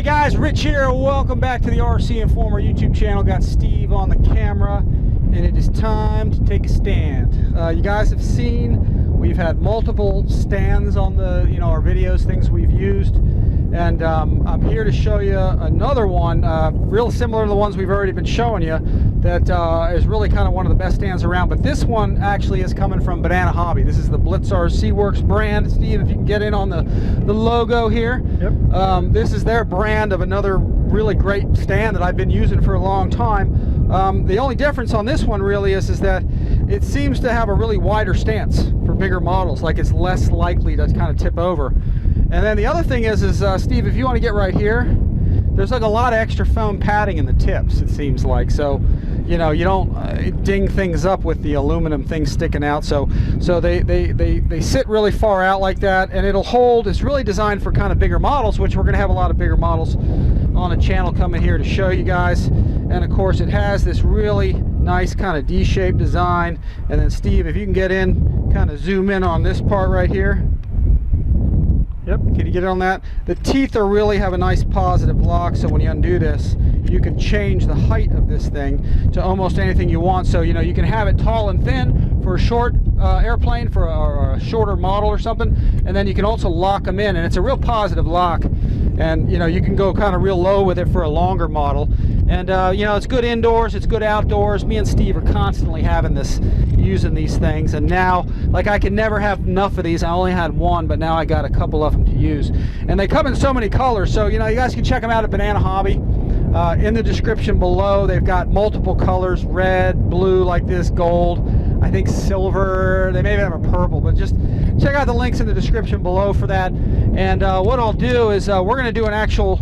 Hey guys, Rich here. Welcome back to the RC Informer YouTube channel. Got Steve on the camera, and it is time to take a stand. You guys have seen we've had multiple stands on the our videos, things we've used, and I'm here to show you another one, real similar to the ones we've already been showing you. That is really kind of one of the best stands around. But this one actually is coming from Banana Hobby. This is the BlitzRCworks brand. Steve, if you can get in on the logo here. Yep. This is their brand of another really great stand that I've been using for a long time. The only difference on this one really is that it seems to have a really wider stance for bigger models. Like it's less likely to kind of tip over. And then the other thing is Steve, if you want to get right here, there's like a lot of extra foam padding in the tips, it seems like. So, you don't ding things up with the aluminum thing sticking out. So they sit really far out like that, and it'll hold. It's really designed for kind of bigger models, which we're going to have a lot of bigger models on the channel coming here to show you guys. And of course, it has this really nice kind of D-shaped design. And then Steve, if you can get in, kind of zoom in on this part right here. Yep. Can you get it on that? The teeth really have a nice positive lock, so when you undo this, you can change the height of this thing to almost anything you want. So you can have it tall and thin for a short airplane, for a shorter model or something, and then you can also lock them in, and it's a real positive lock. And you can go kind of real low with it for a longer model. And it's good indoors, it's good outdoors. Me and Steve are constantly using these things, and now, like, I can never have enough of these. I only had one, but now I got a couple of them to use, and they come in so many colors. So you guys can check them out at Banana Hobby. In the description below, they've got multiple colors: red, blue, like this, gold, I think silver. They may have a purple, but just check out the links in the description below for that. And what I'll do is we're going to do an actual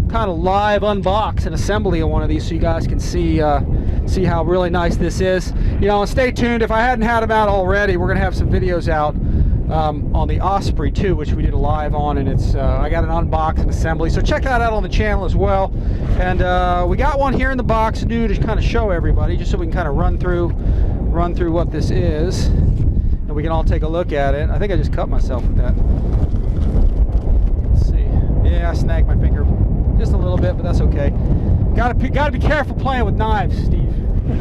kind of live unbox and assembly of one of these, so you guys can see how really nice this is. And stay tuned. If I hadn't had them out already, we're going to have some videos out on the Osprey too, which we did a live on, and it's I got an unbox and assembly, so check that out on the channel as well. And we got one here in the box new to kind of show everybody, just so we can kind of run through what this is, and we can all take a look at it. I think I just cut myself with that. Let's see. Yeah, I snagged my finger just a little bit, but that's okay. Gotta be careful playing with knives, Steve.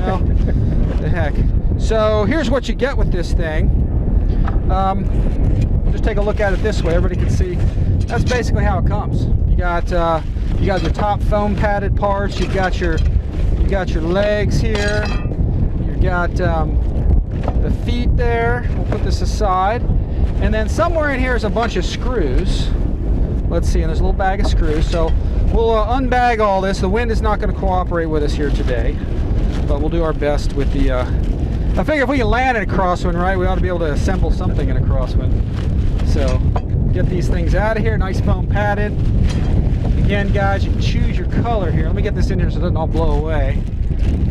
What the heck. So here's what you get with this thing. Just take a look at it this way. Everybody can see. That's basically how it comes. You got your top foam padded parts. You've got your legs here. You've got the feet there. We'll put this aside, and then somewhere in here is a bunch of screws. Let's see, and there's a little bag of screws. So we'll unbag all this. The wind is not going to cooperate with us here today, but we'll do our best with the. I figure if we can land in a crosswind, right, we ought to be able to assemble something in a crosswind. So get these things out of here. Nice foam padded. Again, guys, you can choose your color here. Let me get this in here so it doesn't all blow away.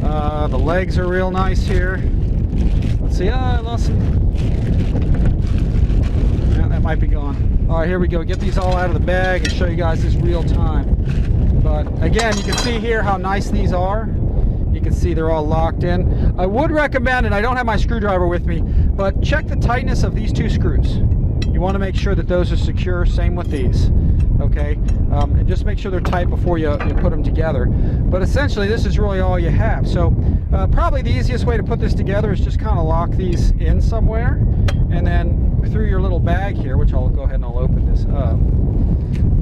The legs are real nice here. Let's see. I lost some. Yeah, that might be gone. All right, here we go. Get these all out of the bag and show you guys this real time. But again, you can see here how nice these are. You can see they're all locked in. I would recommend, and I don't have my screwdriver with me, but check the tightness of these two screws. You want to make sure that those are secure. Same with these. Okay, and just make sure they're tight before you put them together. But essentially, this is really all you have. So probably the easiest way to put this together is just kind of lock these in somewhere, and then through your little bag here, which I'll go ahead and I'll open this up.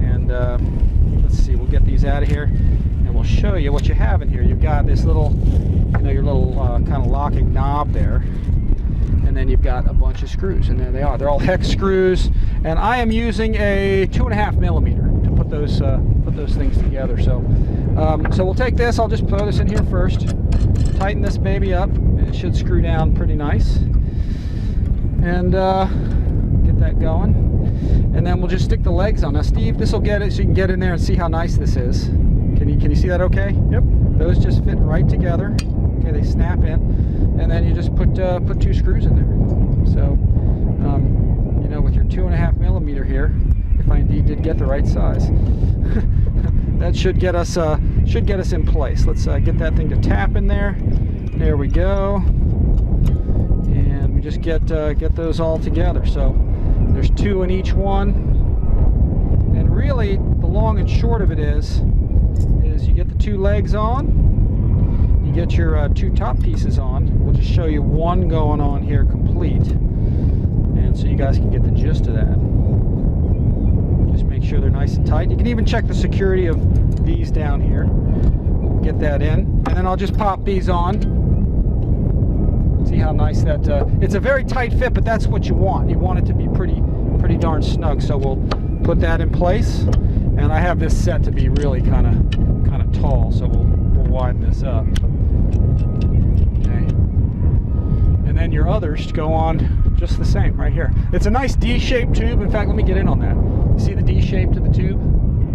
And let's see, we'll get these out of here, and we'll show you what you have in here. You've got this little, your little kind of locking knob there. And then you've got a bunch of screws, and there they are. They're all hex screws, and I am using a 2.5 millimeter to put those things together. So, so we'll take this. I'll just throw this in here first. Tighten this baby up, and it should screw down pretty nice. And get that going, and then we'll just stick the legs on. Now, Steve, this will get it so you can get in there and see how nice this is. Can you see that? Okay. Yep. Those just fit right together. Okay, they snap in, and then you just put two screws in there. So, with your 2.5 millimeter here, if I indeed did get the right size, that should get us in place. Let's get that thing to tap in there. There we go, and we just get those all together. So there's two in each one, and really the long and short of it is you get the two legs on, you get your two top pieces on. We'll just show you one going on here complete, and so you guys can get the gist of that. Just make sure they're nice and tight. You can even check the security of these down here. Get that in, and then I'll just pop these on. See how nice that, it's a very tight fit, but that's what you want. You want it to be pretty darn snug. So we'll put that in place, and I have this set to be really kind of tall, so we'll widen this up. Okay. And then your others go on just the same right here. It's a nice D-shaped tube. In fact, let me get in on that. See the D shape to the tube?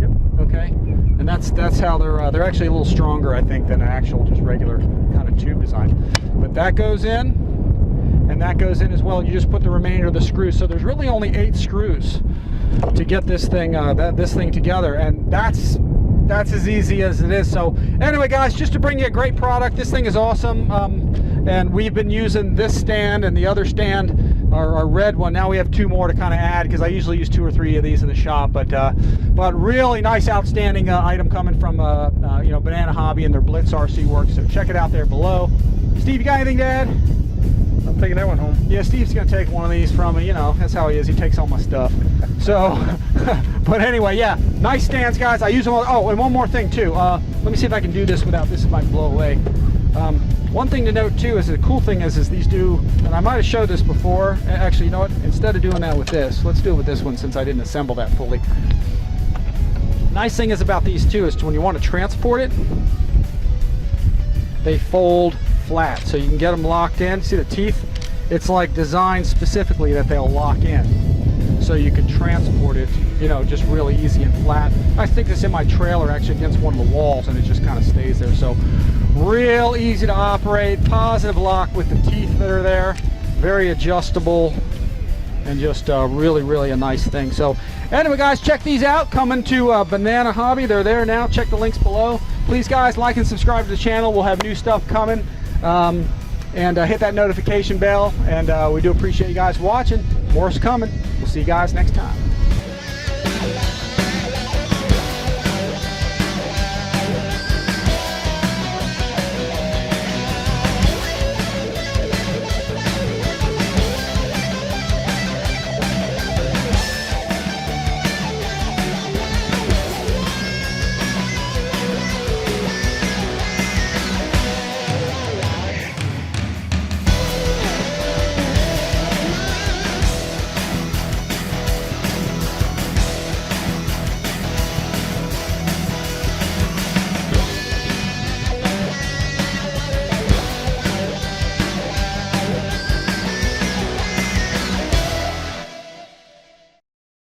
Yep. Okay. And that's how they're actually a little stronger, I think, than an actual just regular kind of tube design. But that goes in, and that goes in as well. You just put the remainder of the screws. So there's really only 8 screws to get this thing this thing together, and that's as easy as it is. So anyway, guys, just to bring you a great product. This thing is awesome, and we've been using this stand and the other stand, our red one. Now we have 2 more to kind of add, because I usually use 2 or 3 of these in the shop. But really nice, outstanding item coming from you know, Banana Hobby and their BlitzRCworks. So check it out there below. Steve, you got anything to add? I'm taking that one home. Yeah, Steve's gonna take one of these from me. You know, that's how he is. He takes all my stuff. So, but anyway, yeah, nice stands, guys. I use them all. Oh, and one more thing too. Let me see if I can do this without this might blow away. One thing to note too is the cool thing is these do, and I might have showed this before. Actually, you know what? Instead of doing that with this, let's do it with this one, since I didn't assemble that fully. Nice thing is about these too is when you want to transport it, they fold flat, so you can get them locked in. See the teeth? It's like designed specifically that they'll lock in, so you can transport it, you know, just really easy and flat. I stick this in my trailer actually against one of the walls, and it just kind of stays there. So real easy to operate, positive lock with the teeth that are there, very adjustable, and just really a nice thing. So anyway, guys, check these out. Coming to Banana Hobby. They're there now. Check the links below. Please, guys, like and subscribe to the channel. We'll have new stuff coming. And hit that notification bell, and we do appreciate you guys watching. More's coming. We'll see you guys next time.